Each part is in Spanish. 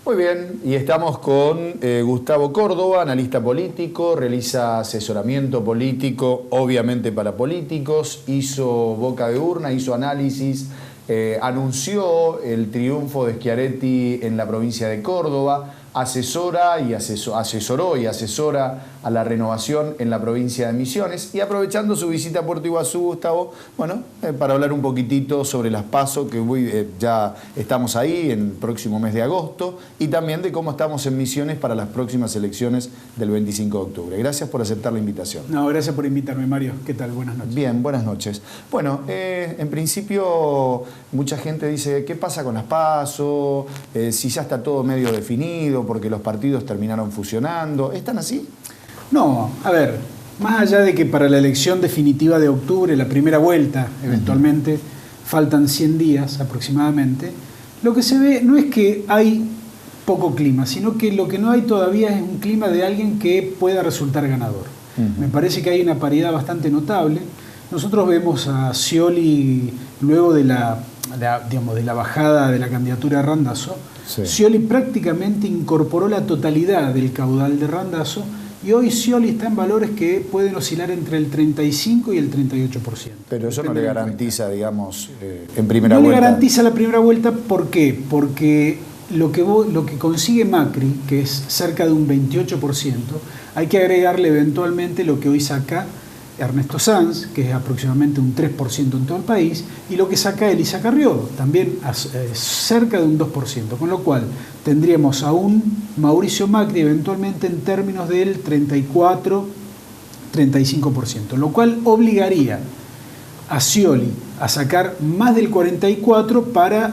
Muy bien, y estamos con Gustavo Córdoba, analista político, realiza asesoramiento político, obviamente para políticos, hizo boca de urna, hizo análisis, anunció el triunfo de Schiaretti en la provincia de Córdoba, asesoró y asesora a la renovación en la provincia de Misiones, y aprovechando su visita a Puerto Iguazú, Gustavo, bueno, para hablar un poquitito sobre las PASO, que ya estamos ahí en el próximo mes de agosto, y también de cómo estamos en Misiones para las próximas elecciones del 25 de octubre. Gracias por aceptar la invitación. No, gracias por invitarme, Mario. ¿Qué tal? Buenas noches. Bien, buenas noches. Bueno, en principio mucha gente dice, ¿qué pasa con las PASO? Si ya está todo medio definido, porque los partidos terminaron fusionando. ¿Están así? No, a ver, más allá de que para la elección definitiva de octubre, la primera vuelta, eventualmente, faltan 100 días aproximadamente, lo que se ve no es que hay poco clima, sino que lo que no hay todavía es un clima de alguien que pueda resultar ganador. Me parece que hay una paridad bastante notable. Nosotros vemos a Scioli, luego de la bajada de la candidatura de Randazzo, sí. Scioli prácticamente incorporó la totalidad del caudal de Randazzo, y hoy Scioli está en valores que pueden oscilar entre el 35 y el 38%. Pero eso no le garantiza, digamos, en primera vuelta. No le garantiza la primera vuelta, ¿por qué? Porque lo que consigue Macri, que es cerca de un 28%, hay que agregarle eventualmente lo que hoy saca Ernesto Sanz, que es aproximadamente un 3% en todo el país, y lo que saca Elisa Carrió, también cerca de un 2%, con lo cual tendríamos a un Mauricio Macri eventualmente en términos del 34-35%, lo cual obligaría a Scioli a sacar más del 44% para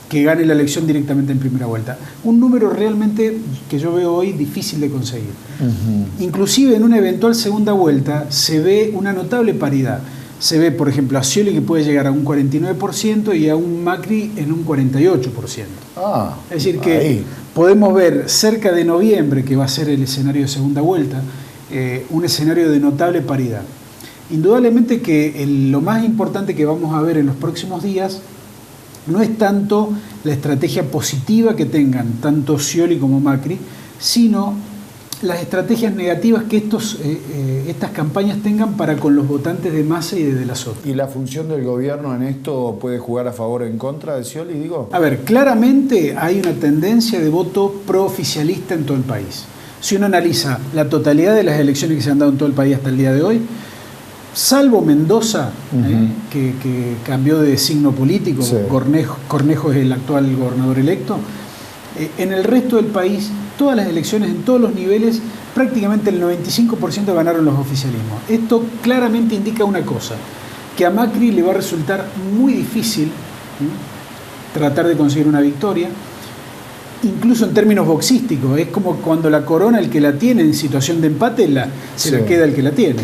que gane la elección directamente en primera vuelta. Un número realmente que yo veo hoy difícil de conseguir. Inclusive en una eventual segunda vuelta se ve una notable paridad. Se ve, por ejemplo, a Scioli que puede llegar a un 49% y a un Macri en un 48%. Es decir, que podemos ver cerca de noviembre, que va a ser el escenario de segunda vuelta, un escenario de notable paridad. Indudablemente que lo más importante que vamos a ver en los próximos días no es tanto la estrategia positiva que tengan tanto Scioli como Macri, sino las estrategias negativas que estas campañas tengan para con los votantes de Massa y de la Sota. ¿Y la función del gobierno en esto puede jugar a favor o en contra de Scioli, digo? A ver, claramente hay una tendencia de voto pro-oficialista en todo el país. Si uno analiza la totalidad de las elecciones que se han dado en todo el país hasta el día de hoy, salvo Mendoza, que cambió de signo político, sí. Cornejo es el actual gobernador electo, en el resto del país, todas las elecciones en todos los niveles, prácticamente el 95% ganaron los oficialismos. Esto claramente indica una cosa, que a Macri le va a resultar muy difícil tratar de conseguir una victoria, incluso en términos boxísticos. Es como cuando la corona, el que la tiene en situación de empate, se la queda el que la tiene.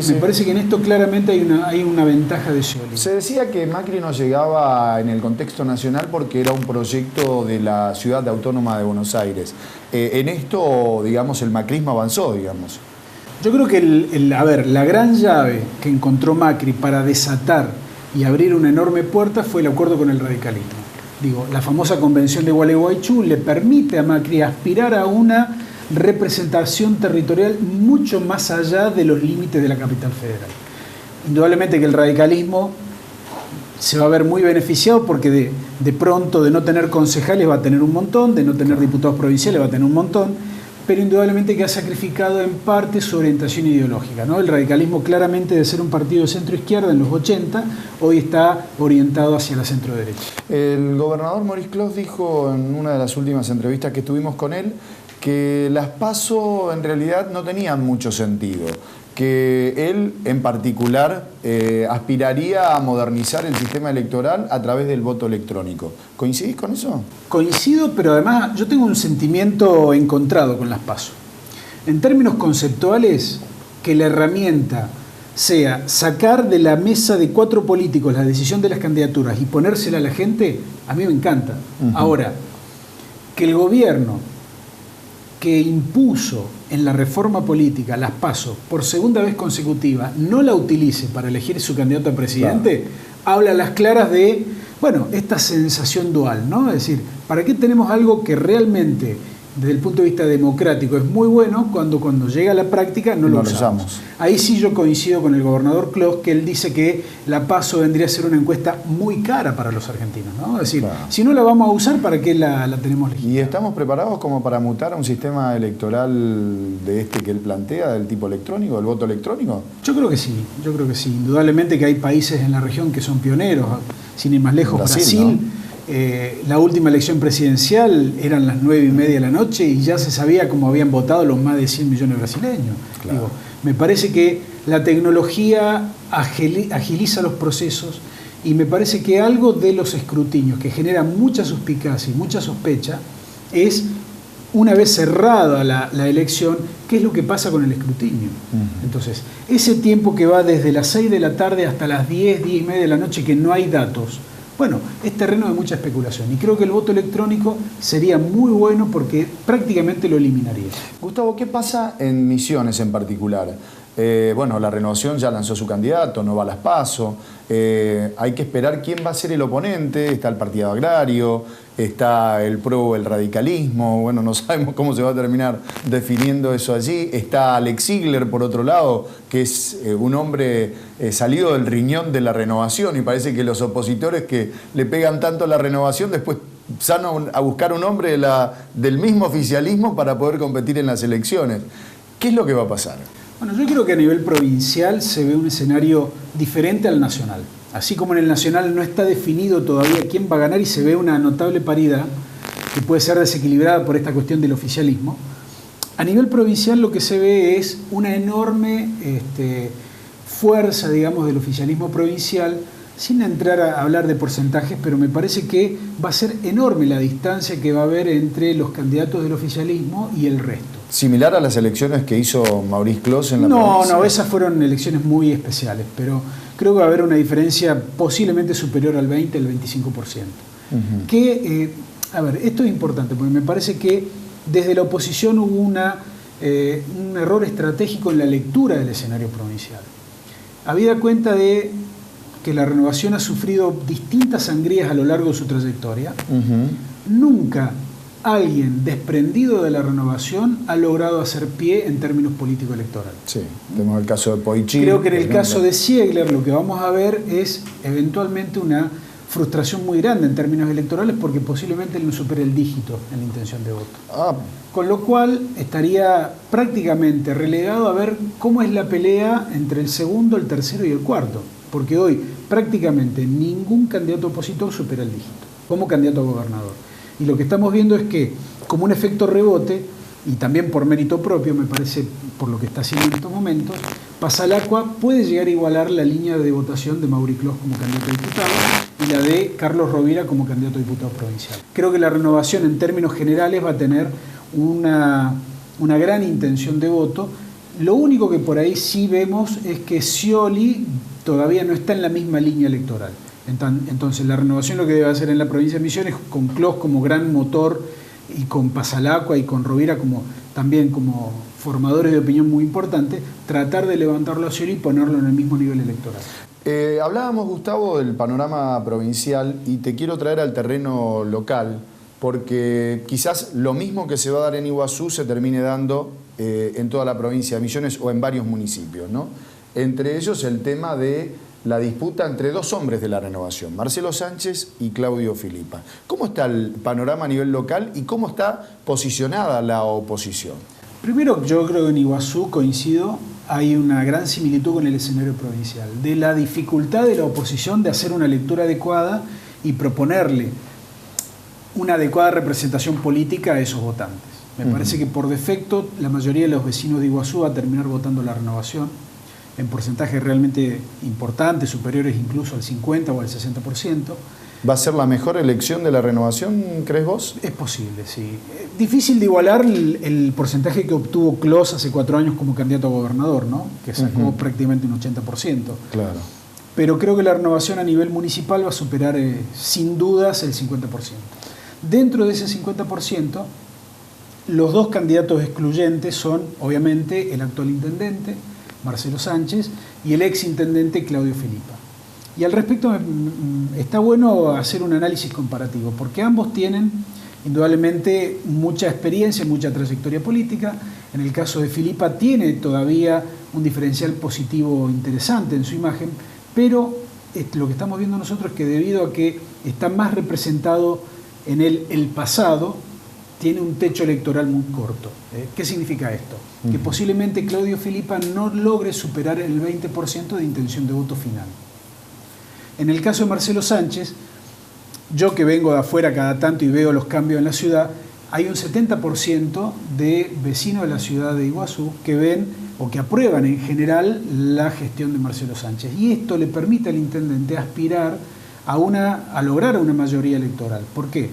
Me parece que en esto claramente hay una ventaja de Scioli. Se decía que Macri no llegaba en el contexto nacional porque era un proyecto de la ciudad autónoma de Buenos Aires. En esto, digamos, el macrismo avanzó, digamos. Yo creo que la gran llave que encontró Macri para desatar y abrir una enorme puerta fue el acuerdo con el radicalismo. La famosa convención de Gualeguaychú le permite a Macri aspirar a una representación territorial mucho más allá de los límites de la capital federal. Indudablemente que el radicalismo se va a ver muy beneficiado porque de pronto de no tener concejales va a tener un montón, de no tener diputados provinciales va a tener un montón, pero indudablemente que ha sacrificado en parte su orientación ideológica, ¿no? El radicalismo claramente, de ser un partido de centro-izquierda en los 80, hoy está orientado hacia la centro-derecha. El gobernador Maurice Clos dijo en una de las últimas entrevistas que tuvimos con él que las PASO en realidad no tenían mucho sentido, que él en particular aspiraría a modernizar el sistema electoral a través del voto electrónico. ¿Coincidís con eso? Coincido, pero además yo tengo un sentimiento encontrado con las PASO. En términos conceptuales, que la herramienta sea sacar de la mesa de 4 políticos la decisión de las candidaturas y ponérsela a la gente, a mí me encanta. Ahora, que el gobierno que impuso en la reforma política las PASO por segunda vez consecutiva no la utilice para elegir su candidato a presidente, habla a las claras de, bueno, esta sensación dual, ¿no? Es decir, ¿para qué tenemos algo que realmente, desde el punto de vista democrático, es muy bueno cuando llega a la práctica no lo usamos? Ahí sí yo coincido con el gobernador Clos, que él dice que la PASO vendría a ser una encuesta muy cara para los argentinos, ¿no? Es decir, claro, si no la vamos a usar, ¿para qué la tenemos legitimada? ¿Y estamos preparados como para mutar a un sistema electoral de este que él plantea, del tipo electrónico, del voto electrónico? Yo creo que sí. Indudablemente que hay países en la región que son pioneros, sin ir más lejos, Brasil, ¿no? La última elección presidencial eran las 9:30 de la noche y ya se sabía cómo habían votado los más de 100 millones de brasileños. Claro. Digo, me parece que la tecnología agiliza los procesos y me parece que algo de los escrutinios que genera mucha suspicacia y mucha sospecha es, una vez cerrada la elección, qué es lo que pasa con el escrutinio. Entonces, ese tiempo que va desde las 6 de la tarde hasta las 10:30 de la noche que no hay datos, bueno, es terreno de mucha especulación y creo que el voto electrónico sería muy bueno porque prácticamente lo eliminaría. Gustavo, ¿qué pasa en Misiones en particular? Bueno, la Renovación ya lanzó su candidato, no va a las PASO, hay que esperar quién va a ser el oponente, está el Partido Agrario, está el PRO, el radicalismo, bueno, no sabemos cómo se va a terminar definiendo eso allí, está Alex Ziegler por otro lado, que es un hombre salido del riñón de la Renovación y parece que los opositores que le pegan tanto a la Renovación después salen a buscar un hombre del mismo oficialismo para poder competir en las elecciones. ¿Qué es lo que va a pasar? Bueno, yo creo que a nivel provincial se ve un escenario diferente al nacional. Así como en el nacional no está definido todavía quién va a ganar y se ve una notable paridad que puede ser desequilibrada por esta cuestión del oficialismo, a nivel provincial lo que se ve es una enorme fuerza, digamos, del oficialismo provincial, sin entrar a hablar de porcentajes, pero me parece que va a ser enorme la distancia que va a haber entre los candidatos del oficialismo y el resto. ¿Similar a las elecciones que hizo Maurice Clos en la provincia? No, esas fueron elecciones muy especiales, pero creo que va a haber una diferencia posiblemente superior al 20, al 25%. Que, a ver, esto es importante, porque me parece que desde la oposición hubo un error estratégico en la lectura del escenario provincial. Habida cuenta de que la Renovación ha sufrido distintas sangrías a lo largo de su trayectoria, nunca alguien desprendido de la Renovación ha logrado hacer pie en términos político-electorales. Sí, tenemos el caso de Poichín. Creo que en el caso de Ziegler lo que vamos a ver es eventualmente una frustración muy grande en términos electorales porque posiblemente él no supere el dígito en la intención de voto. Con lo cual estaría prácticamente relegado a ver cómo es la pelea entre el segundo, el tercero y el cuarto. Porque hoy prácticamente ningún candidato opositor supera el dígito como candidato a gobernador. Y lo que estamos viendo es que, como un efecto rebote, y también por mérito propio, me parece, por lo que está haciendo en estos momentos, Pasalacqua puede llegar a igualar la línea de votación de Maurice Clos como candidato a diputado y la de Carlos Rovira como candidato a diputado provincial. Creo que la Renovación, en términos generales, va a tener una gran intención de voto. Lo único que por ahí sí vemos es que Scioli todavía no está en la misma línea electoral. Entonces la Renovación lo que debe hacer en la provincia de Misiones, con Clos como gran motor y con Pasalacqua y con Rovira también como formadores de opinión muy importantes, tratar de levantarlo a Scioli y ponerlo en el mismo nivel electoral. Hablábamos, Gustavo, del panorama provincial y te quiero traer al terreno local porque quizás lo mismo que se va a dar en Iguazú se termine dando en toda la provincia de Misiones o en varios municipios, ¿no? Entre ellos el tema de la disputa entre dos hombres de la Renovación, Marcelo Sánchez y Claudio Filipa. ¿Cómo está el panorama a nivel local y cómo está posicionada la oposición? Primero, yo creo que en Iguazú, coincido, hay una gran similitud con el escenario provincial, de la dificultad de la oposición de hacer una lectura adecuada y proponerle una adecuada representación política a esos votantes. Me parece que por defecto la mayoría de los vecinos de Iguazú va a terminar votando la Renovación en porcentajes realmente importantes, superiores incluso al 50 o al 60%. ¿Va a ser la mejor elección de la Renovación, crees vos? Es posible, sí. Difícil de igualar el porcentaje que obtuvo Clos hace 4 años como candidato a gobernador, ¿no? Que sacó prácticamente un 80%. Claro. Pero creo que la Renovación a nivel municipal va a superar sin dudas el 50%. Dentro de ese 50%, los dos candidatos excluyentes son, obviamente, el actual intendente, Marcelo Sánchez, y el ex intendente Claudio Filipa. Y al respecto está bueno hacer un análisis comparativo, porque ambos tienen indudablemente mucha experiencia, mucha trayectoria política. En el caso de Filipa tiene todavía un diferencial positivo interesante en su imagen, pero lo que estamos viendo nosotros es que debido a que está más representado en él el pasado, tiene un techo electoral muy corto. ¿Qué significa esto? Que posiblemente Claudio Filipa no logre superar el 20% de intención de voto final. En el caso de Marcelo Sánchez, yo que vengo de afuera cada tanto y veo los cambios en la ciudad, hay un 70% de vecinos de la ciudad de Iguazú que ven o que aprueban en general la gestión de Marcelo Sánchez. Y esto le permite al intendente aspirar a lograr una mayoría electoral. ¿Por qué?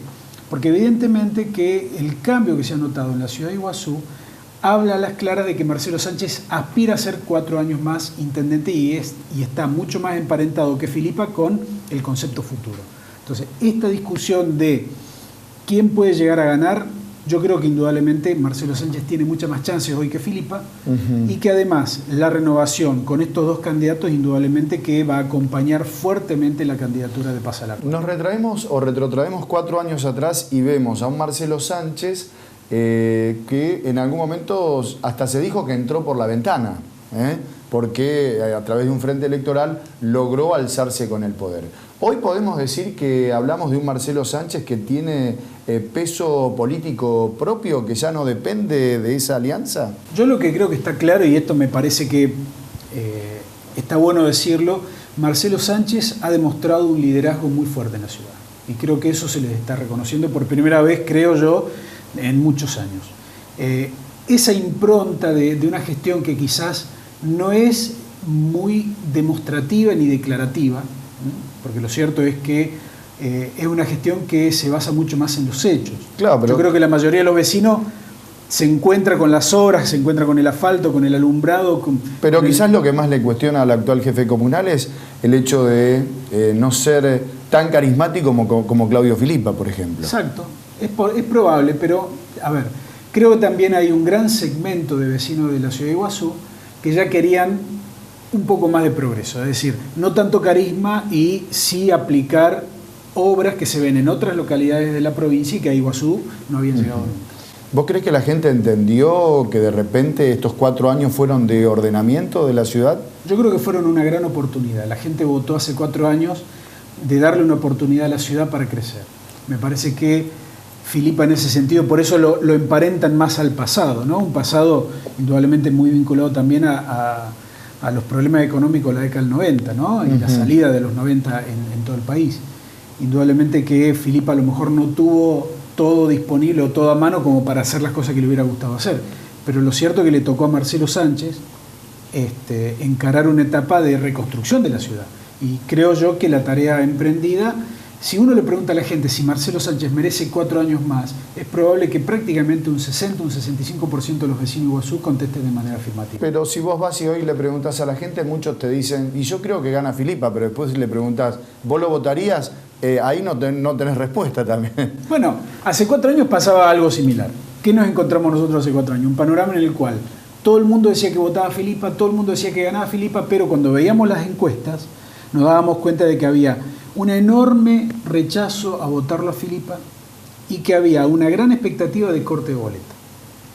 Porque evidentemente que el cambio que se ha notado en la ciudad de Iguazú habla a las claras de que Marcelo Sánchez aspira a ser 4 años más intendente y está mucho más emparentado que Filipa con el concepto futuro. Entonces, esta discusión de quién puede llegar a ganar, yo creo que indudablemente Marcelo Sánchez tiene muchas más chances hoy que Filipa, y que además la renovación con estos dos candidatos indudablemente que va a acompañar fuertemente la candidatura de Paz al Arco. Nos retraemos o retrotraemos 4 años atrás y vemos a un Marcelo Sánchez que en algún momento hasta se dijo que entró por la ventana, porque a través de un frente electoral logró alzarse con el poder. Hoy podemos decir que hablamos de un Marcelo Sánchez que tiene peso político propio, que ya no depende de esa alianza. Yo lo que creo que está claro, y esto me parece que está bueno decirlo, Marcelo Sánchez ha demostrado un liderazgo muy fuerte en la ciudad. Y creo que eso se le está reconociendo por primera vez, creo yo, en muchos años. Esa impronta de una gestión que quizás no es muy demostrativa ni declarativa, porque lo cierto es que es una gestión que se basa mucho más en los hechos. Claro, pero... Yo creo que la mayoría de los vecinos se encuentra con las obras, se encuentra con el asfalto, con el alumbrado. Pero quizás lo que más le cuestiona al actual jefe comunal es el hecho de no ser tan carismático como Claudio Filipa, por ejemplo. Exacto, es probable, pero a ver, creo que también hay un gran segmento de vecinos de la ciudad de Iguazú que ya querían un poco más de progreso, es decir, no tanto carisma y sí aplicar obras que se ven en otras localidades de la provincia y que a Iguazú no habían llegado nunca. ¿Vos crees que la gente entendió que de repente estos 4 años fueron de ordenamiento de la ciudad? Yo creo que fueron una gran oportunidad. La gente votó hace 4 años de darle una oportunidad a la ciudad para crecer. Me parece que Filipa en ese sentido, por eso lo emparentan más al pasado, ¿no? Un pasado indudablemente muy vinculado también a los problemas económicos de la década del 90, ¿no? Y la salida de los 90 en todo el país. Indudablemente que Filipa a lo mejor no tuvo todo disponible o todo a mano como para hacer las cosas que le hubiera gustado hacer. Pero lo cierto es que le tocó a Marcelo Sánchez encarar una etapa de reconstrucción de la ciudad. Y creo yo que la tarea emprendida, si uno le pregunta a la gente si Marcelo Sánchez merece 4 años más, es probable que prácticamente un 60, un 65% de los vecinos de Iguazú contesten de manera afirmativa. Pero si vos vas y hoy le preguntás a la gente, muchos te dicen, y yo creo que gana Filipa, pero después le preguntás, ¿vos lo votarías? Ahí no tenés respuesta también. Bueno, hace 4 años pasaba algo similar. ¿Qué nos encontramos nosotros hace 4 años? Un panorama en el cual todo el mundo decía que votaba a Filipa, todo el mundo decía que ganaba Filipa, pero cuando veíamos las encuestas nos dábamos cuenta de que había un enorme rechazo a votarlo a Filipa y que había una gran expectativa de corte de boleta.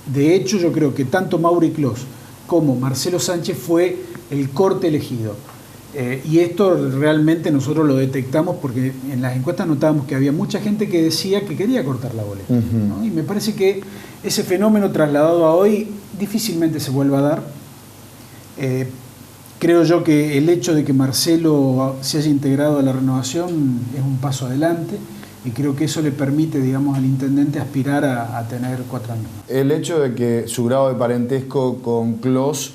De hecho, yo creo que tanto Mauri Clos como Marcelo Sánchez fue el corte elegido. Y esto realmente nosotros lo detectamos porque en las encuestas notábamos que había mucha gente que decía que quería cortar la boleta, ¿no? Y me parece que ese fenómeno trasladado a hoy difícilmente se vuelva a dar. Creo yo que el hecho de que Marcelo se haya integrado a la renovación es un paso adelante y creo que eso le permite, digamos, al intendente aspirar a tener 4 años más. El hecho de que su grado de parentesco con Clos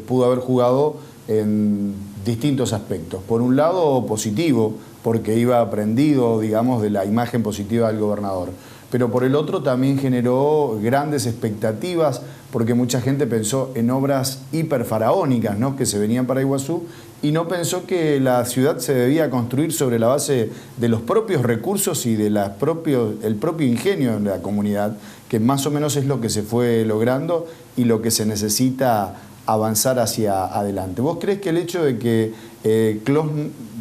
pudo haber jugado en distintos aspectos. Por un lado, positivo, porque iba aprendido, digamos, de la imagen positiva del gobernador. Pero por el otro también generó grandes expectativas, porque mucha gente pensó en obras hiperfaraónicas, ¿no?, que se venían para Iguazú, y no pensó que la ciudad se debía construir sobre la base de los propios recursos y de el propio ingenio de la comunidad, que más o menos es lo que se fue logrando y lo que se necesita avanzar hacia adelante. ¿Vos crees que el hecho de que Clos,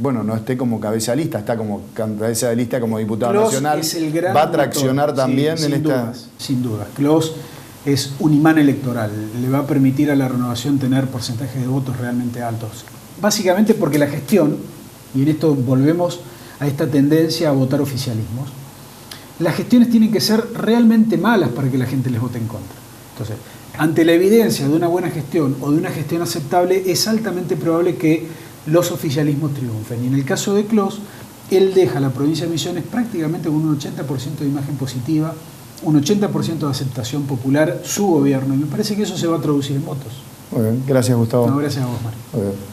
bueno, no esté como cabeza de lista, está como cabeza de lista como diputado Clos nacional, es el gran va a traccionar motor, también sí, en esta... dudas, sin dudas. Clos es un imán electoral, le va a permitir a la Renovación tener porcentajes de votos realmente altos. Básicamente porque la gestión, y en esto volvemos a esta tendencia a votar oficialismos, las gestiones tienen que ser realmente malas para que la gente les vote en contra. Entonces, ante la evidencia de una buena gestión o de una gestión aceptable, es altamente probable que los oficialismos triunfen. Y en el caso de Clos, él deja la provincia de Misiones prácticamente con un 80% de imagen positiva, un 80% de aceptación popular, su gobierno. Y me parece que eso se va a traducir en votos. Muy bien, gracias Gustavo. No, gracias a vos, Mario. Muy bien.